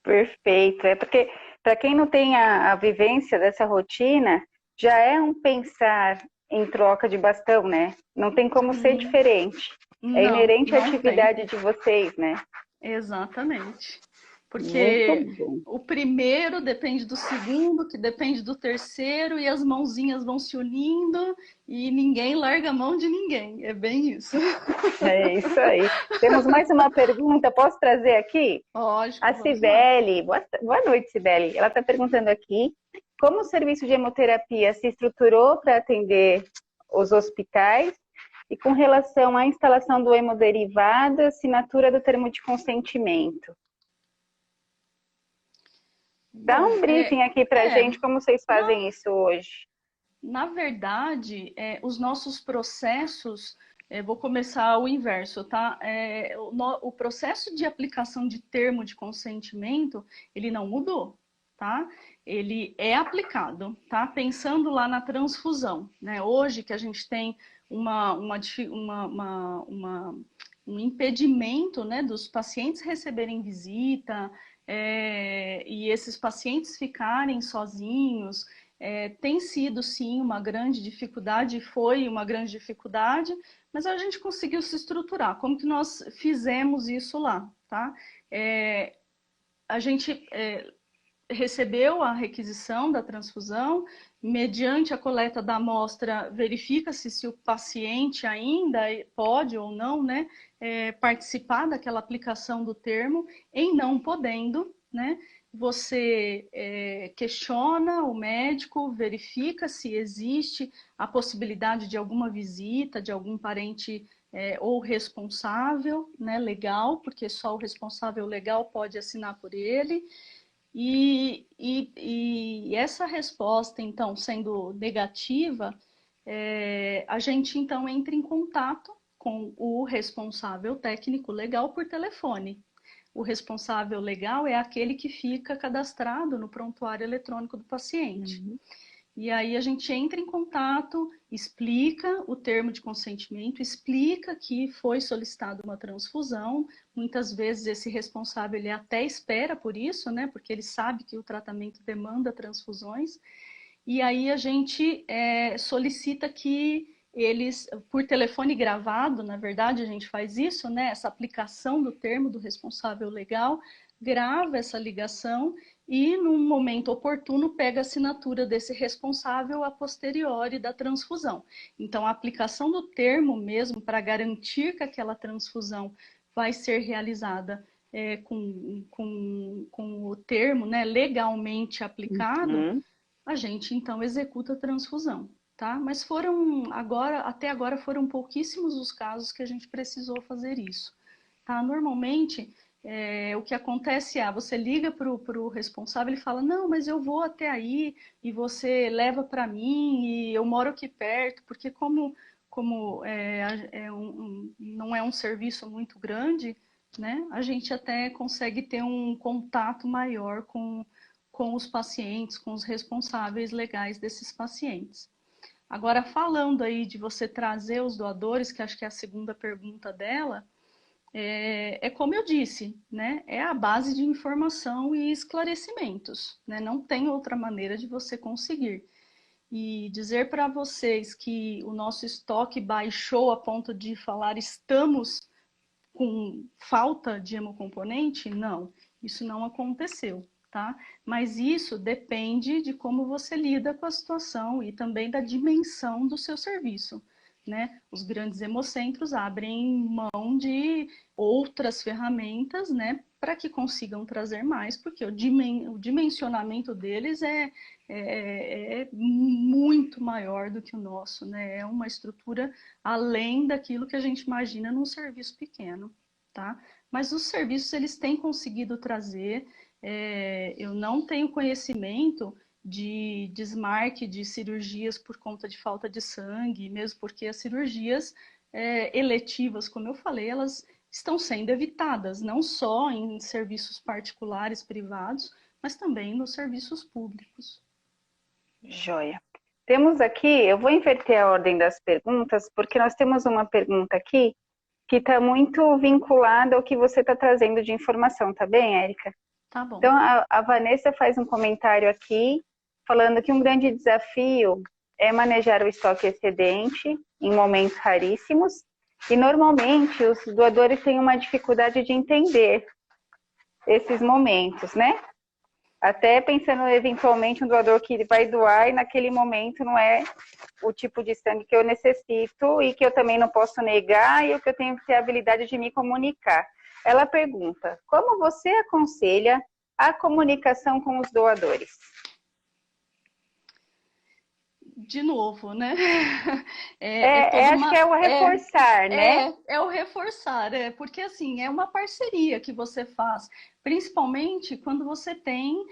Perfeito. É porque, para quem não tem a vivência dessa rotina, já é um pensar em troca de bastão, né? Não tem como ser diferente. É inerente à atividade de vocês, né?
Exatamente. Porque o primeiro depende do segundo, que depende do terceiro, e as mãozinhas vão se unindo e ninguém larga a mão de ninguém. É bem isso.
É isso aí. Temos mais uma pergunta, posso trazer aqui?
Lógico.
A Cibele, boa noite, Cibele. Ela está perguntando aqui como o serviço de hemoterapia se estruturou para atender os hospitais e com relação à instalação do hemoderivado, assinatura do termo de consentimento. Dá um briefing aqui para a gente, como vocês fazem isso hoje?
Na verdade, os nossos processos Vou começar o inverso, tá? O processo de aplicação de termo de consentimento, ele não mudou, tá? Ele é aplicado, tá? Pensando lá na transfusão, né? Hoje que a gente tem um impedimento, né, dos pacientes receberem visita, e esses pacientes ficarem sozinhos, tem sido sim uma grande dificuldade, foi uma grande dificuldade, mas a gente conseguiu se estruturar. Como que nós fizemos isso lá, tá? A gente recebeu a requisição da transfusão, mediante a coleta da amostra, verifica-se se o paciente ainda pode ou não, né, participar daquela aplicação do termo. Em não podendo, né, você questiona o médico, verifica se existe a possibilidade de alguma visita de algum parente ou responsável, né, legal, porque só o responsável legal pode assinar por ele. E essa resposta, então, sendo negativa, a gente, então, entra em contato com o responsável técnico legal por telefone. O responsável legal é aquele que fica cadastrado no prontuário eletrônico do paciente. Uhum. E aí a gente entra em contato, explica o termo de consentimento, explica que foi solicitada uma transfusão. Muitas vezes esse responsável ele até espera por isso, né? Porque ele sabe que o tratamento demanda transfusões. E aí a gente solicita que eles, por telefone gravado, na verdade a gente faz isso, né? Essa aplicação do termo do responsável legal, grava essa ligação e, num momento oportuno, pega a assinatura desse responsável a posteriori da transfusão. Então, a aplicação do termo mesmo, para garantir que aquela transfusão vai ser realizada com o termo, né, legalmente aplicado, a gente, então, executa a transfusão. Tá? Mas até agora foram pouquíssimos os casos que a gente precisou fazer isso. Tá? Normalmente, o que acontece você liga para o responsável e fala, não, mas eu vou até aí e você leva para mim e eu moro aqui perto, porque como não é um serviço muito grande, né, a gente até consegue ter um contato maior com os pacientes, com os responsáveis legais desses pacientes. Agora, falando aí de você trazer os doadores, que acho que é a segunda pergunta dela, como eu disse, né? É a base de informação e esclarecimentos, né? Não tem outra maneira de você conseguir. E dizer para vocês que o nosso estoque baixou a ponto de falar estamos com falta de hemocomponente, não, isso não aconteceu. Tá? Mas isso depende de como você lida com a situação e também da dimensão do seu serviço. Né? Os grandes hemocentros abrem mão de outras ferramentas, né, para que consigam trazer mais, porque o dimensionamento deles é muito maior do que o nosso, né? É uma estrutura além daquilo que a gente imagina num serviço pequeno. Tá? Mas os serviços eles têm conseguido trazer. Eu não tenho conhecimento de desmarque de cirurgias por conta de falta de sangue, mesmo porque as cirurgias eletivas, como eu falei, elas estão sendo evitadas, não só em serviços particulares, privados, mas também nos serviços públicos.
Joia. Temos aqui, eu vou inverter a ordem das perguntas, porque nós temos uma pergunta aqui que está muito vinculada ao que você está trazendo de informação, tá bem, Érica?
Tá bom.
Então, a Vanessa faz um comentário aqui, falando que um grande desafio é manejar o estoque excedente em momentos raríssimos, e normalmente os doadores têm uma dificuldade de entender esses momentos, né? Até pensando eventualmente um doador que vai doar e naquele momento não é o tipo de sangue que eu necessito e que eu também não posso negar e o que eu tenho que ter a habilidade de me comunicar. Ela pergunta, como você aconselha a comunicação com os doadores?
De novo, né?
Acho que é o reforçar, né?
É o reforçar, porque assim, é uma parceria que você faz, principalmente quando você tem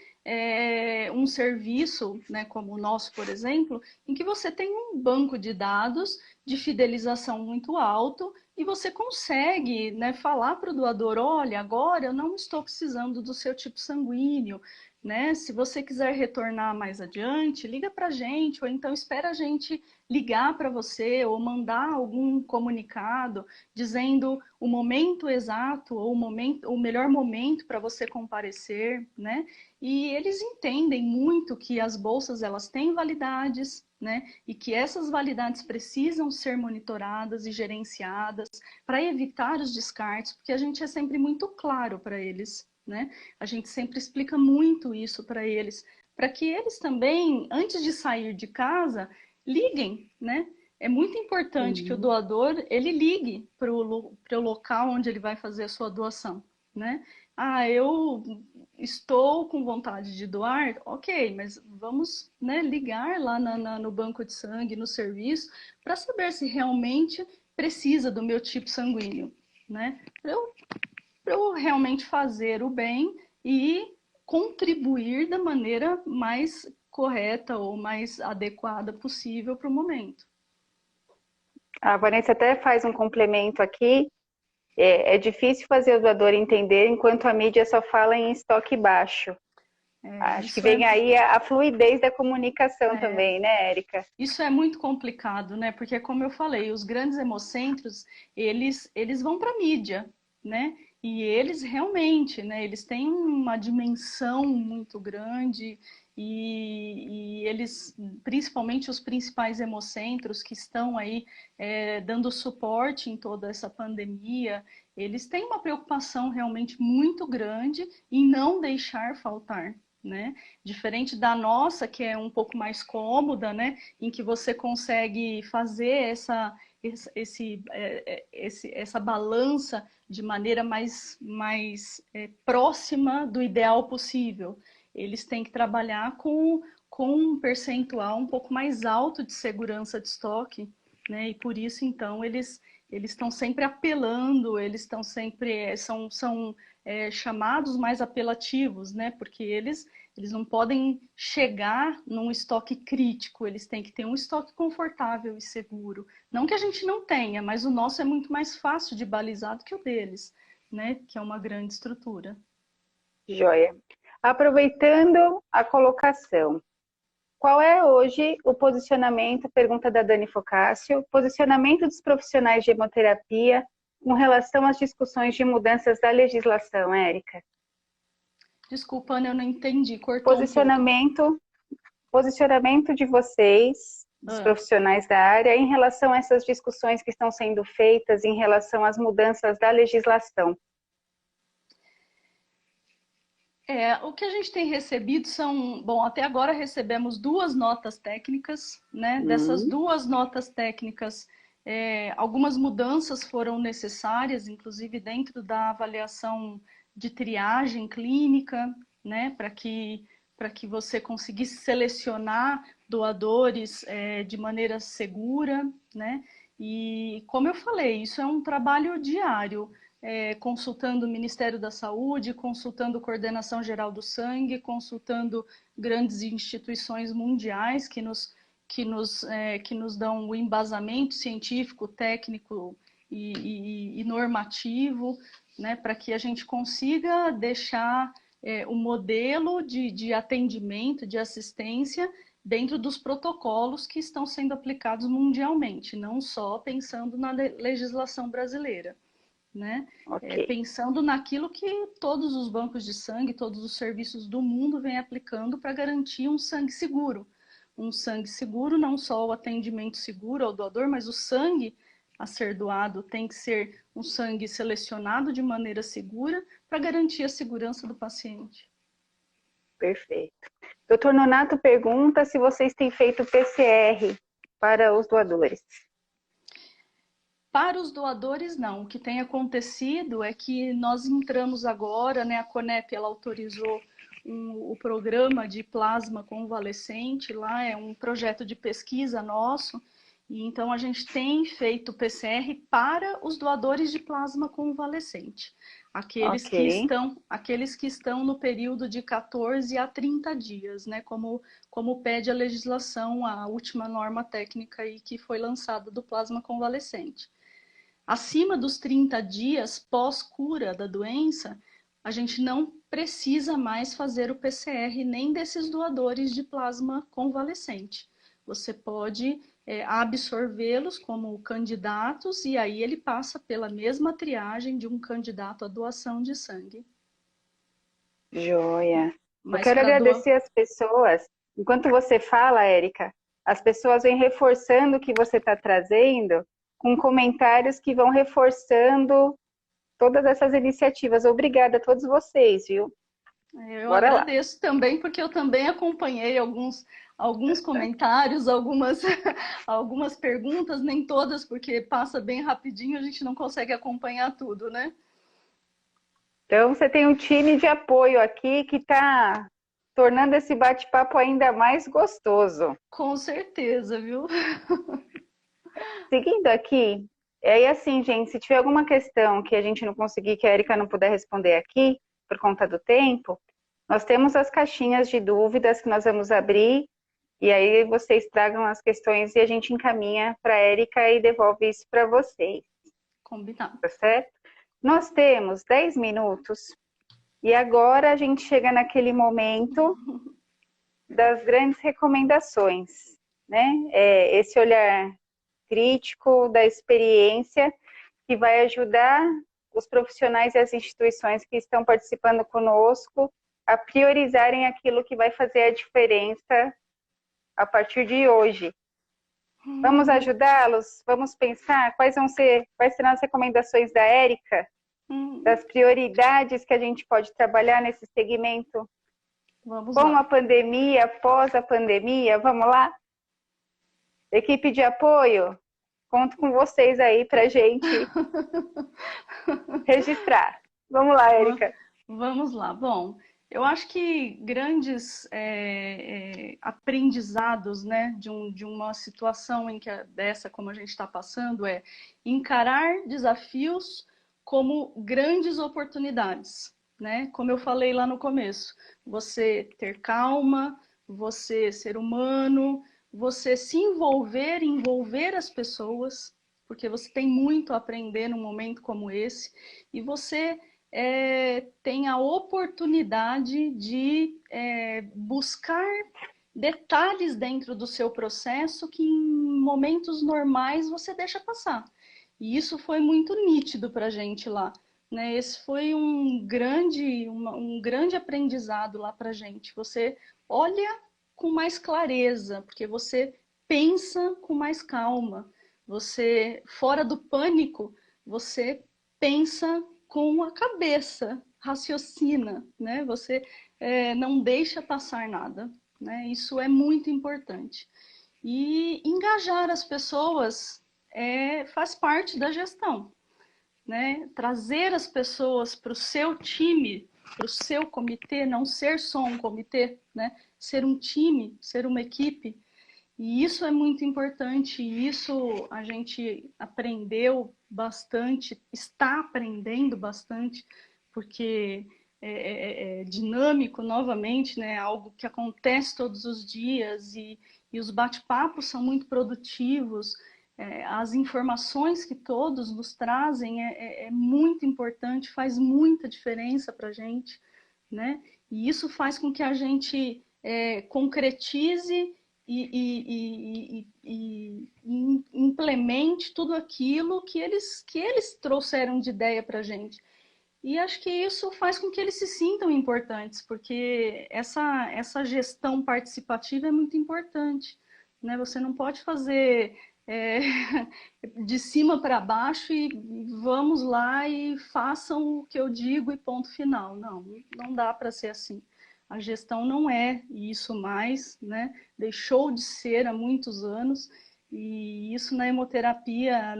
um serviço, né, como o nosso, por exemplo, em que você tem um banco de dados de fidelização muito alto e você consegue, né, falar para o doador, olha, agora eu não estou precisando do seu tipo sanguíneo, né? Se você quiser retornar mais adiante, liga para a gente, ou então espera a gente ligar para você, ou mandar algum comunicado dizendo o momento exato, ou o melhor momento para você comparecer, né? E eles entendem muito que as bolsas elas têm validades, né? E que essas validades precisam ser monitoradas e gerenciadas para evitar os descartes, porque a gente é sempre muito claro para eles, né? A gente sempre explica muito isso para que eles também, antes de sair de casa, liguem, né? É muito importante que o doador ele ligue para o local onde ele vai fazer a sua doação, né? Ah, eu estou com vontade de doar, ok, mas vamos, né, ligar lá no banco de sangue, no serviço, para saber se realmente precisa do meu tipo sanguíneo, né? Para eu realmente fazer o bem e contribuir da maneira mais correta ou mais adequada possível para o momento.
A Vanessa até faz um complemento aqui. É difícil fazer o doador entender enquanto a mídia só fala em estoque baixo. Acho que vem aí a fluidez da comunicação também, né, Érica?
Isso é muito complicado, né? Porque, como eu falei, os grandes hemocentros, eles vão para a mídia, né? E eles realmente, né? Eles têm uma dimensão muito grande e eles, principalmente os principais hemocentros que estão aí dando suporte em toda essa pandemia, eles têm uma preocupação realmente muito grande em não deixar faltar, né? Diferente da nossa, que é um pouco mais cômoda, né? Em que você consegue fazer essa balança de maneira mais próxima do ideal possível. Eles têm que trabalhar com um percentual um pouco mais alto de segurança de estoque, né? E por isso, então, eles estão sempre apelando, eles estão sempre são chamados mais apelativos, né? Porque eles não podem chegar num estoque crítico, eles têm que ter um estoque confortável e seguro. Não que a gente não tenha, mas o nosso é muito mais fácil de balizar do que o deles, né? Que é uma grande estrutura.
Joia. Aproveitando a colocação, qual é hoje o posicionamento, pergunta da Dani Focácio, posicionamento dos profissionais de hemoterapia com relação às discussões de mudanças da legislação, Érica?
Desculpa, Ana, eu não entendi, cortou
Posicionamento de vocês, dos profissionais da área, em relação a essas discussões que estão sendo feitas em relação às mudanças da legislação.
O que a gente tem recebido são... Bom, até agora recebemos 2 notas técnicas, né? Dessas 2 notas técnicas, algumas mudanças foram necessárias, inclusive dentro da avaliação de triagem clínica, né? Para que você conseguisse selecionar doadores de maneira segura, né? E, como eu falei, isso é um trabalho diário. Consultando o Ministério da Saúde, consultando a Coordenação Geral do Sangue, consultando grandes instituições mundiais que nos dão o embasamento científico, técnico e normativo, né, para que a gente consiga deixar o modelo de atendimento, de assistência, dentro dos protocolos que estão sendo aplicados mundialmente, não só pensando na legislação brasileira. Né?
Okay.
Pensando naquilo que todos os bancos de sangue, todos os serviços do mundo vêm aplicando para garantir um sangue seguro. Um sangue seguro, não só o atendimento seguro ao doador, mas o sangue a ser doado tem que ser um sangue selecionado de maneira segura para garantir a segurança do paciente.
Perfeito. Dr. Nonato pergunta se vocês têm feito PCR para os doadores.
Para os doadores, não. O que tem acontecido é que nós entramos agora, né, a CONEP ela autorizou o programa de plasma convalescente, lá é um projeto de pesquisa nosso, E então a gente tem feito PCR para os doadores de plasma convalescente,
Ok.
aqueles que estão no período de 14 a 30 dias, né? Como pede a legislação, a última norma técnica aí que foi lançada do plasma convalescente. Acima dos 30 dias pós-cura da doença, a gente não precisa mais fazer o PCR nem desses doadores de plasma convalescente. Você pode absorvê-los como candidatos e aí ele passa pela mesma triagem de um candidato à doação de sangue.
Joia. Eu
Mas
quero
para doar.
agradecer as pessoas. Enquanto você fala, Érica, as pessoas vêm reforçando o que você está trazendo com comentários que vão reforçando todas essas iniciativas. Obrigada a todos vocês, viu?
Eu
Bora lá.
agradeço também, porque eu também acompanhei alguns comentários, algumas perguntas, nem todas, porque passa bem rapidinho, a gente não consegue acompanhar tudo, né?
Então, você tem um time de apoio aqui que está tornando esse bate-papo ainda mais gostoso.
Com certeza, viu?
Seguindo aqui, aí assim, gente, se tiver alguma questão que a gente não conseguir, que a Erika não puder responder aqui, por conta do tempo, nós temos as caixinhas de dúvidas que nós vamos abrir, e aí vocês tragam as questões e a gente encaminha para a Erika e devolve isso para vocês,
Combinado.
tá certo? Nós temos 10 minutos, e agora a gente chega naquele momento das grandes recomendações, né? Esse olhar crítico da experiência que vai ajudar os profissionais e as instituições que estão participando conosco a priorizarem aquilo que vai fazer a diferença a partir de hoje. Vamos ajudá-los? Vamos pensar quais serão as recomendações da Érica, das prioridades que a gente pode trabalhar nesse segmento
Vamos
com
lá.
a pandemia, após a pandemia? Vamos lá? Equipe de apoio, conto com vocês aí para gente registrar. Vamos lá, Érica.
Vamos lá. Bom, eu acho que grandes aprendizados, né, de uma situação dessa como a gente está passando é encarar desafios como grandes oportunidades, né? Como eu falei lá no começo, você ter calma, você ser humano, você se envolver as pessoas, porque você tem muito a aprender num momento como esse, e você tem a oportunidade de buscar detalhes dentro do seu processo que em momentos normais você deixa passar. E isso foi muito nítido para a gente lá. Né? Esse foi um grande aprendizado lá para a gente. Você olha com mais clareza, porque você pensa com mais calma. Você, fora do pânico, você pensa com a cabeça, raciocina, né? Você não deixa passar nada, né? Isso é muito importante. E engajar as pessoas faz parte da gestão, né? Trazer as pessoas para o seu time, para o seu comitê, não ser só um comitê, né? Ser um time, ser uma equipe. E isso é muito importante, e isso a gente aprendeu bastante, está aprendendo bastante, porque é dinâmico novamente, né? Algo que acontece todos os dias, e os bate-papos são muito produtivos, as informações que todos nos trazem é muito importante, faz muita diferença para a gente, né? E isso faz com que a gente concretize e implemente tudo aquilo que eles trouxeram de ideia para a gente. E acho que isso faz com que eles se sintam importantes, porque essa gestão participativa é muito importante. Né? Você não pode fazer de cima para baixo e vamos lá e façam o que eu digo e ponto final. Não, não dá para ser assim. A gestão não é isso mais, né? Deixou de ser há muitos anos, e isso na hemoterapia,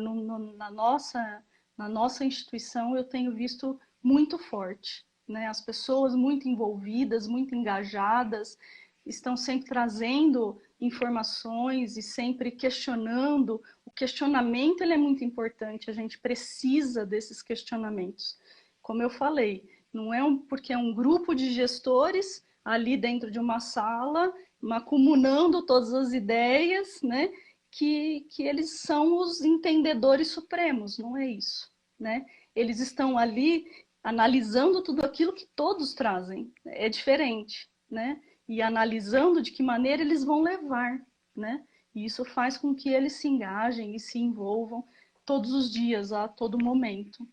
na nossa instituição, eu tenho visto muito forte, né? As pessoas muito envolvidas, muito engajadas, estão sempre trazendo informações e sempre questionando. O questionamento ele é muito importante, a gente precisa desses questionamentos. Como eu falei, não é porque é um grupo de gestores ali dentro de uma sala, macumunando todas as ideias, né, que eles são os entendedores supremos, não é isso, né? Eles estão ali analisando tudo aquilo que todos trazem, é diferente, né? E analisando de que maneira eles vão levar, né? E isso faz com que eles se engajem e se envolvam todos os dias, a todo momento.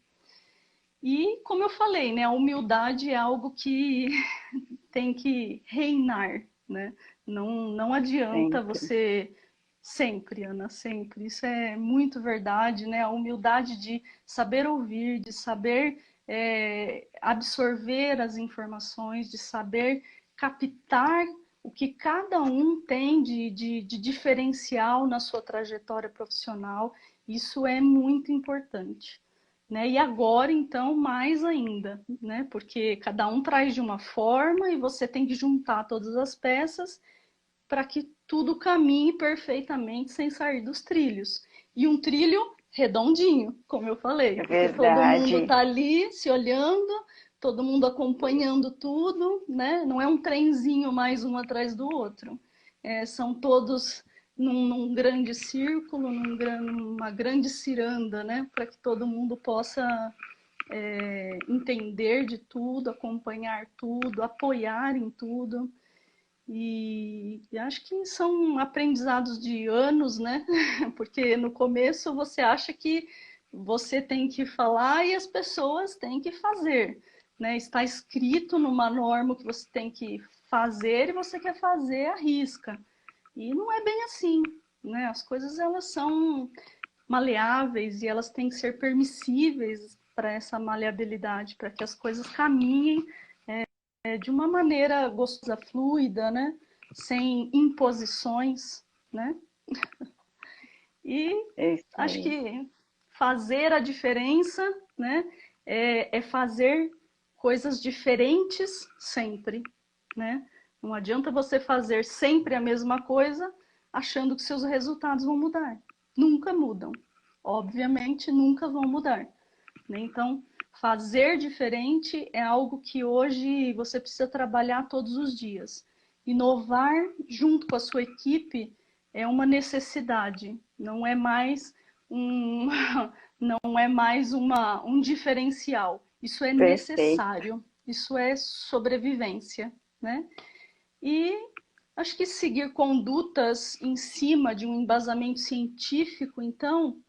E, como eu falei, né, a humildade é algo que tem que reinar, né? Não adianta
Sempre.
você sempre, Ana, sempre. Isso é muito verdade, né? A humildade de saber ouvir, de saber absorver as informações, de saber captar o que cada um tem de diferencial na sua trajetória profissional. Isso é muito importante. Né? E agora, então, mais ainda, né? Porque cada um traz de uma forma e você tem que juntar todas as peças para que tudo caminhe perfeitamente sem sair dos trilhos. E um trilho redondinho, como eu falei,
É
porque todo mundo
verdade.
está ali se olhando, todo mundo acompanhando tudo, né? Não é um trenzinho mais um atrás do outro. São todos num grande círculo, numa grande ciranda, né? Para que todo mundo possa entender de tudo, acompanhar tudo, apoiar em tudo. E acho que são aprendizados de anos, né? Porque no começo você acha que você tem que falar e as pessoas têm que fazer, né? Está escrito numa norma que você tem que fazer e você quer fazer à risca. E não é bem assim, né? As coisas elas são maleáveis e elas têm que ser permissíveis para essa maleabilidade, para que as coisas caminhem de uma maneira gostosa, fluida, né? Sem imposições, né? E
É isso
acho
aí.
que fazer a diferença, né? É fazer coisas diferentes sempre, né? Não adianta você fazer sempre a mesma coisa achando que seus resultados vão mudar. Nunca mudam. Obviamente, nunca vão mudar. Né? Então, fazer diferente é algo que hoje você precisa trabalhar todos os dias. Inovar junto com a sua equipe é uma necessidade, não é mais um, não é mais um diferencial. Isso é
Perfeito.
necessário, isso é sobrevivência, né? E acho que seguir condutas em cima de um embasamento científico, então,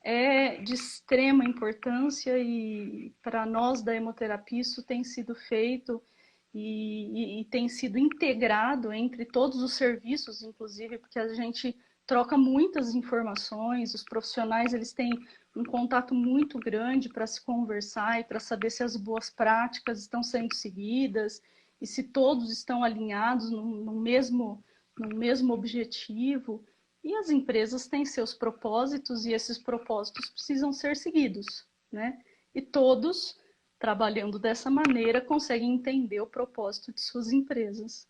é de extrema importância e para nós da hemoterapia isso tem sido feito e tem sido integrado entre todos os serviços, inclusive, porque a gente troca muitas informações, os profissionais eles têm um contato muito grande para se conversar e para saber se as boas práticas estão sendo seguidas e se todos estão alinhados no mesmo objetivo. E as empresas têm seus propósitos e esses propósitos precisam ser seguidos, né? E todos, trabalhando dessa maneira, conseguem entender o propósito de suas empresas.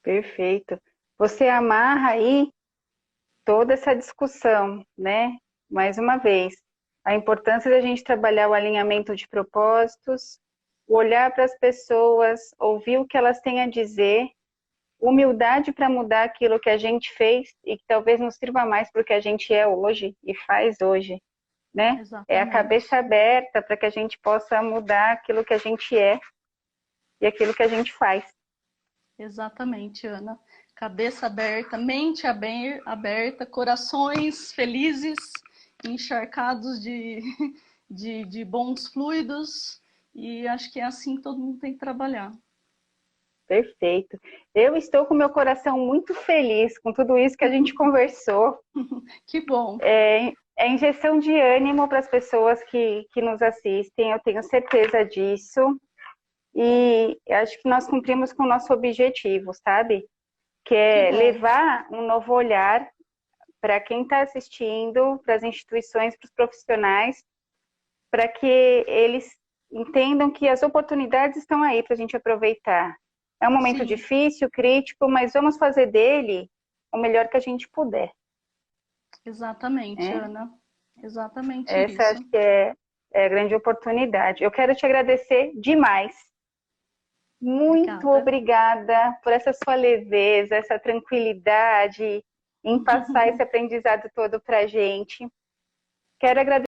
Perfeito. Você amarra aí toda essa discussão, né? Mais uma vez, a importância da gente trabalhar o alinhamento de propósitos, olhar para as pessoas, ouvir o que elas têm a dizer, humildade para mudar aquilo que a gente fez e que talvez não sirva mais para o que a gente é hoje e faz hoje, né? É a cabeça
Exatamente.
aberta para que a gente possa mudar aquilo que a gente é e aquilo que a gente faz.
Exatamente, Ana. Cabeça aberta, mente aberta, corações felizes, encharcados de bons fluidos. E acho que é assim que todo mundo tem que trabalhar.
Perfeito. Eu estou com meu coração muito feliz com tudo isso que a gente conversou.
Que bom.
É injeção de ânimo para as pessoas que nos assistem, eu tenho certeza disso. E acho que nós cumprimos com o nosso objetivo, sabe? Que
Que
é
bom.
levar um novo olhar para quem está assistindo, para as instituições, para os profissionais, para que eles entendam que as oportunidades estão aí para a gente aproveitar. É um momento
Sim,
difícil, crítico, mas vamos fazer dele o melhor que a gente puder,
exatamente,
né?
Ana. Exatamente
Essa
isso.
acho que é a grande oportunidade. Eu quero te agradecer demais. Muito
Obrigada.
obrigada por essa sua leveza, essa tranquilidade em passar esse aprendizado todo para a gente. Quero agradecer